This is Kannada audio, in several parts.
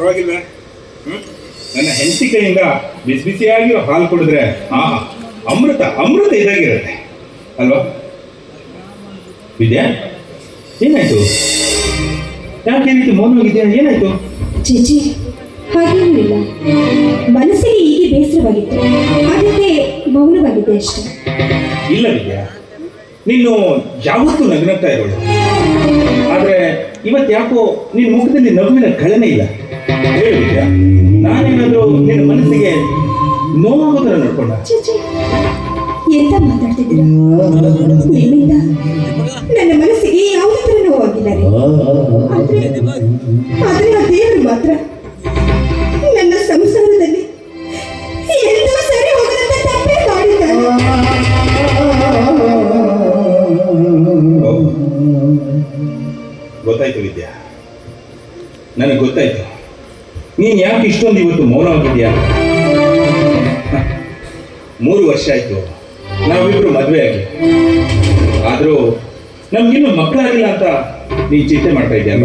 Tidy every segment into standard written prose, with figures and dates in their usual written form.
ಪರವಾಗಿಲ್ವೇ? ನನ್ನ ಹೆಂಡತಿ ಕೈಯಿಂದ ಬಿಸಿ ಬಿಸಿಯಾಗಿ ಹಾಲು ಕುಡಿದ್ರೆ ಆಹಾ, ಅಮೃತ ಅಮೃತ ಇದಾಗಿರುತ್ತೆ ಅಲ್ವಾ? ವಿದ್ಯಾ, ಏನಾಯ್ತು? ಯಾಕೆ ರೀತಿ ಮೌನವಾಗಿದೆಯಾ? ಏನಾಯ್ತು? ಚೇಚಿ, ಹಾಗೇನೂ ಇಲ್ಲ. ಮನಸ್ಸಿಗೆ ಹೀಗೆ ಬೇಸರವಾಗಿತ್ತು, ಅದಕ್ಕೆ ಮೌನವಾಗಿದೆ ಅಷ್ಟೇ. ಇಲ್ಲ ವಿದ್ಯಾ, ನೀನು ಯಾವತ್ತೂ ನಗ್ನಗ್ತಾ ಇರೋಳು, ಆದ್ರೆ ಇವತ್ತು ಯಾಕೋ ನಿನ್ನ ಮುಖದಲ್ಲಿ ನಗುವಿನ ಘಳನೆ ಇಲ್ಲ. ಹೇಳು ವಿದ್ಯಾ, ನಾನೇನಾದ್ರೂ ನಿನ್ನ ಮನಸ್ಸಿಗೆ ನೋವಾಗೋದ್ರ ನೋಡ್ಕೊಂಡ? ಎಂತ ಮಾತಾಡ್ತಿದ್ದೀರಾ? ನಿಮ್ಮಿಂದ ನನ್ನ ಮನಸ್ಸಿಗೆ ಯಾವುದೇ ತರ ನೋವಾಗಿಲ್ಲ ರೀ. ಆದ್ರೆ ಆ ದೇವರು ಮಾತ್ರ ನನ್ನ ಸಂಸಾರದಲ್ಲಿ ಎಂದೂ ಸರಿ ಹೋಗದಂತ ತಪ್ಪೇ ಮಾಡಿದ್ದಾನೆ. ಗೊತ್ತಾಯ್ತು ವಿದ್ಯಾ, ನನಗೆ ಗೊತ್ತಾಯ್ತು ನೀನ್ ಯಾಕೆ ಇಷ್ಟೊಂದು ಇವತ್ತು ಮೌನವಾಗಿದ್ಯಾ. 3 ವರ್ಷ ಆಯ್ತು ನಾವಿಬ್ರು ಮದುವೆ ಆಗಿ, ಆದ್ರೂ ನಮ್ಗಿನ್ನೂ ಮಕ್ಕಳಾಗಿಲ್ಲ ಅಂತ ನೀನ್ ಚಿಂತೆ ಮಾಡ್ತಾ ಇದ್ಯಾ.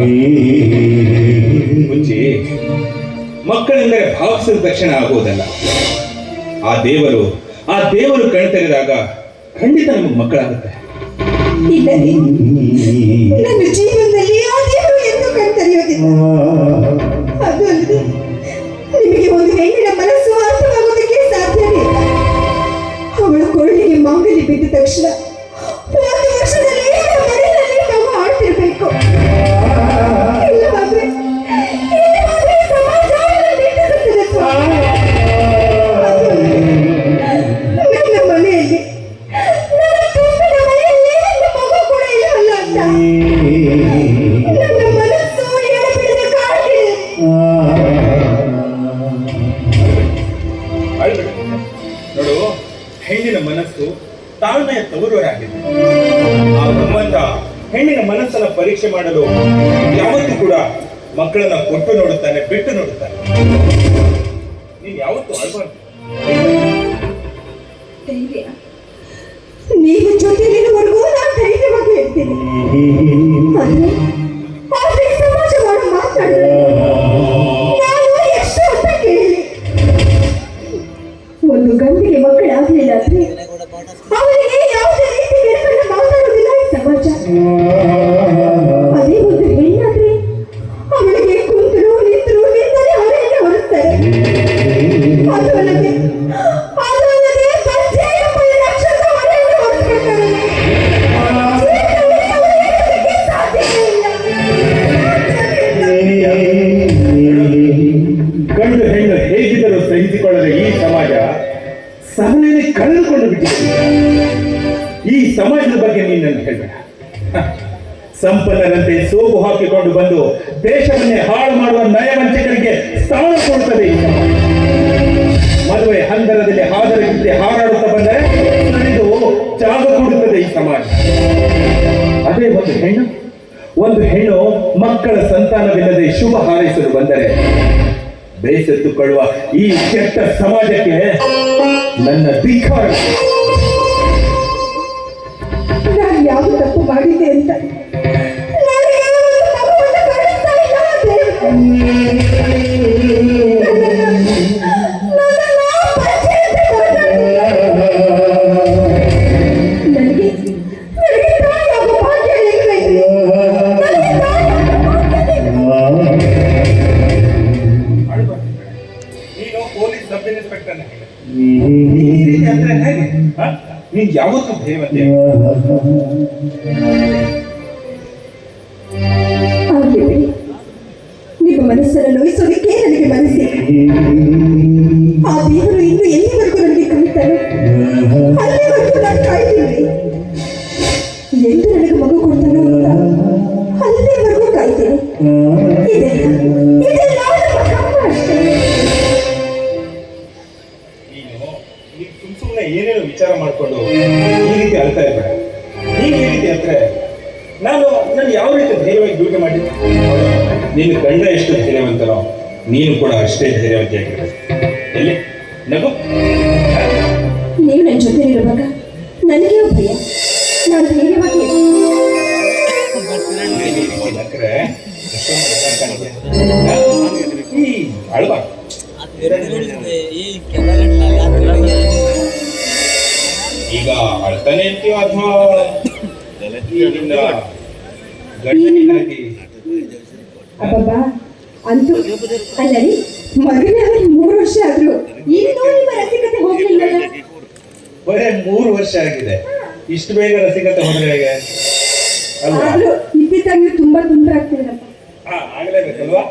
ಮುಂಚೆ ಮಕ್ಕಳೆಂದರೆ ಭಾವಿಸಿದ ತಕ್ಷಣ ಆಗೋದಲ್ಲ. ಆ ದೇವರು ಕಣ್ ತೆಗೆದಾಗ ಖಂಡಿತ ನಮಗೆ ಮಕ್ಕಳಾಗುತ್ತೆ. ಇಲ್ಲ, ನನ್ನ ಜೀವನದಲ್ಲಿ ಆ ದೇವರು ಎಂದು ಕಣ್ತರಿಯೋದಿಲ್ಲ. ಅದು ಅಲ್ಲದೆ ನಿಮಗೆ ಒಂದು ಹೆಣ್ಣಿನ ಮನಸ್ಸು ಅರ್ಥವಾಗೋದಕ್ಕೆ ಸಾಧ್ಯವೇ ಇಲ್ಲ. ಅವಳ ಕೊರಳಿಗೆ ಮಾಂಗಲ್ಯ ಬಿದ್ದ ತಕ್ಷಣ 1 ವರ್ಷದಲ್ಲಿ ಮನೆಯಲ್ಲಿ ನಾವು ಆಡ್ತಿರ್ಬೇಕು. ಇಲ್ಲವಾದ್ರೆ ಸಮಾಜ ನನ್ನ ಮನೆಯಲ್ಲಿ ನನ್ನ ಮನಸ್ಸು ಎಡಬಿಡದ ಕಾಡಿದೆ. ನೋಡು, ಹೆಣ್ಣಿನ ಮನಸ್ಸು ತಾಳ್ಮೆಯ ತವರೂರಾಗಿದೆ. ಆ ಭಗವಂತ ಹೆಣ್ಣಿನ ಮನಸ್ಸನ್ನ ಪರೀಕ್ಷೆ ಮಾಡಲು ಯಾವತ್ತೂ ಕೂಡ ಮಕ್ಕಳನ್ನ ಕೊಟ್ಟು ನೋಡುತ್ತಾನೆ, ಬಿಟ್ಟು ನೋಡುತ್ತಾನೆ. ನೀನ್ ಯಾವತ್ತೂ ಅಳ್ಬಾರ್ದು. ಧೈರ್ಯ, ನೀವು ಜೊತೆಲಿರುವವರೆಗೂ ನಾನು ಧೈರ್ಯವಾಗಿ ಹೇಳ್ತೀನಿ. ಆದ್ರೆ ಸಮಾಜ ಮಾಡೋ ಮಾತಾಡಿದ್ರೆ ನಾನು ಎಷ್ಟು ಅಂತ ಕೇಳಿ. ಒಂದು ಗಂಡಿಗೆ ಮಕ್ಕಳಾಗ್ಲಿಲ್ಲ ಅಂದ್ರೆ ಅವರಿಗೆ ಯಾವುದೇ ರೀತಿ ಬೆಳಕನ್ನು ಮಾತಾಡೋದಿಲ್ಲ ಈ ಸಮಾಜ. ಅದೇ ಒಂದು ಹೆಣ್ಣಾದ್ರೆ ಅವಳಿಗೆ ಕುಂತರು ನಿಂತರು ನಿಂತರೆ ಅವರೆಲ್ಲ ಹೊರಸ್ತಾರೆ. ಅದು ಅಲ್ಲದೆ ಗಂಡು ಹೆಣ್ಣು ಹೇಗಿದ್ದರೂ ಸಹಿಸಿಕೊಳ್ಳದ ಈ ಸಮಾಜ ಸಹನೆಯನ್ನು ಕಳೆದುಕೊಂಡು ಬಿಟ್ಟಿದೆ. ಈ ಸಮಾಜದ ಬಗ್ಗೆ ನೀನು ನನಗೆ ಹೇಳಬೇಡ. ಸಂಪನ್ನರಂತೆ ಸೋಗು ಹಾಕಿಕೊಂಡು ಬಂದು ದೇಶವನ್ನೇ ಹಾಳು ಮಾಡುವ ನಯವಂಚಕರಿಗೆ ಸ್ಥಾನ ಕೊಡುತ್ತದೆ ಈ ಸಮಾಜ. ಮದುವೆ ಹಂದರದಲ್ಲಿ ಹಾದರಗಿಂತೆ ಹಾರಾಡುತ್ತಾ ಬಂದರೆ ನಡೆದು ಜಾಗ ಕೊಡುತ್ತದೆ ಈ ಸಮಾಜ. ಅದೇ ಒಂದು ಹೆಣ್ಣು ಮಕ್ಕಳ ಸಂತಾನವಿಲ್ಲದೆ ಶುಭ ಹಾರೈಸಲು ಬಂದರೆ ಬೇಸತ್ತುಕೊಳ್ಳುವ ಈ ಕೆಟ್ಟ ಸಮಾಜಕ್ಕೆ ನನ್ನ ಧಿಕ್ಕಾರ. ನಾನು ಯಾವ ತಪ್ಪು ಮಾಡಿದೆ ಅಂತ ನೀನ್ ಯಾವತ್ತೂ ಧೈರ್ಯವಂತೆ. ನಿಮ್ಮ ಮನಸ್ಸನ್ನು ನೋಯಿಸೋದಕ್ಕೆ ನನಗೆ ಮನಸ್ಸಿದೆ. ಆ ದೇವರು ಇನ್ನು ಎಲ್ಲಿವರೆಗೂ ನನಗೆ ಕಲಿತಾನೆ ಅಲ್ಲಿವರೆಗೂ ನಾನು ಕಾಯ್ತೀನಿ. ಎಂದು ನನಗೆ ಮಗು ಕೊಡ್ತಾನೋ ಅಂತ ಅಲ್ಲಿವರೆಗೂ ಕಾಯ್ತೀನಿ. ಇದೆಲ್ಲ ಅಷ್ಟೇ. ಸುಮ್ಮನೆ ಏನೇನು ವಿಚಾರ ಮಾಡಿಕೊಂಡು ಈ ರೀತಿ ಅಳ್ತಾ ಇರ್ಬೇಡ. ನೀನು ಈ ರೀತಿ ಅಂದ್ರೆ ನಾನು ಯಾವ ರೀತಿ ಧೈರ್ಯವಾಗಿ ಡ್ಯೂಟಿ ಮಾಡಿದ್ದೆ. ನೀನು ಗಂಡ ಎಷ್ಟು ಧೈರ್ಯವಂತನೋ ನೀನು ಕೂಡ ಅಷ್ಟೇ ಧೈರ್ಯವಂತಿಯಾಗಿರ್ಬೇಕು. ಎಲ್ಲಿ ನಗು. ನೀವು ನನ್ನ ಜೊತೆ ಇರುವಾಗ ನನಗೆ ಭಯ. ನಾನು ಧೈರ್ಯವಾಗಿ ನಕ್ಕರೆ ಈ ಅಳ್ಬ ಈಗ ಅಳ್ತಾನೆ ಇರ್ತೀವ ಅಥವಾ ನಿನ್ನ ಗಂಡನಿಗಾಗಿ ಅಬ್ಬಬ್ಬಾ ಅಂತೂ ಅಲ್ಲರಿ ಮದುವೆ ಆಗಿ 3 ವರ್ಷ ಆದ್ರು ಇನ್ನೂ ನಿಮ್ಮ ರಸಿಕತೆ ಹೋಗ್ಲಿಲ್ಲಲ್ಲ. ಬರೇ 3 ವರ್ಷ ಆಗಿದೆ, ಇಷ್ಟು ಬೇಗ ರಸಿಕತೆ ಹೋದ್ರೆ ಹೇಗೆ ಅಲ್ವಾ? ಆದ್ರೂ ಇದ್ದಿದ್ದಾಗ ನೀವು ತುಂಬಾ ತೊಂದರೆ ಆಗ್ತಿದ್ರಪ್ಪ. ಆಗ್ಲೇಬೇಕಲ್ವಾ?